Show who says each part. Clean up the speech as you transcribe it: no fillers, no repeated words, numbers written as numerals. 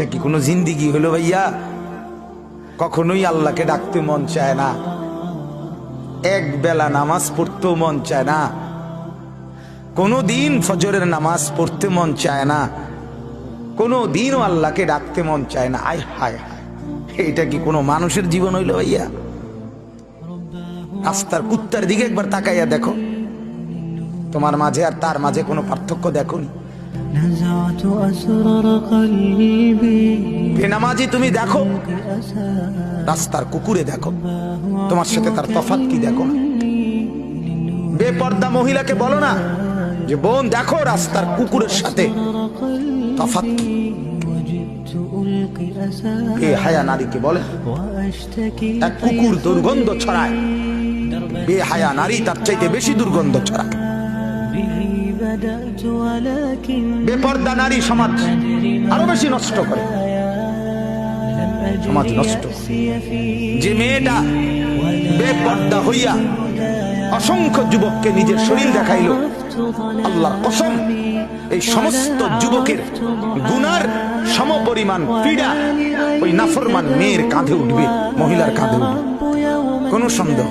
Speaker 1: এটা কি কোনো জিন্দিগি হলো ভাইয়া? কখনোই আল্লাহকে ডাকতে মন চায় না, এক বেলা নামাজ পড়তেও মন চায় না, কোনো দিন ফজরের নামাজ পড়তে মন চায় না, কোনো দিনও আল্লাহকে ডাকতে মন চায় না। আয় হায় হায়, এটা কি কোনো মানুষের জীবন হইল ভাইয়া? রাস্তার কুত্তার দিকে একবার তাকাইয়া দেখো, তোমার মাঝে আর তার মাঝে কোনো পার্থক্য দেখো নি? বেনামাজি তুমি দেখো, রাস্তার কুকুরে দেখো, তোমার সাথে তার তফাৎ কি দেখো না? বেপর্দা মহিলাকে বলো না যে বোন দেখো রাস্তার কুকুরের সাথে তফাৎ কি? বেহায়া নারীকে বলে এক কুকুর দুর্গন্ধ ছড়ায়, বেহায়া নারী তার চাইতে বেশি দুর্গন্ধ ছড়ায়। বেপর্দা নারী সমাজ আরো বেশি নষ্ট করে, সমাজ নষ্ট। যে মেয়েটা বেপর্দা হইয়া অসংখ্য যুবককে নিজের শরীর দেখাইলো, আল্লাহর কসম এই সমস্ত যুবকের গুনার সমপরিমাণ পীড়া ওই নাফরমান মেয়ের কাঁধে উঠবে, মহিলার কাঁধে উঠবে, কোনো সন্দেহ।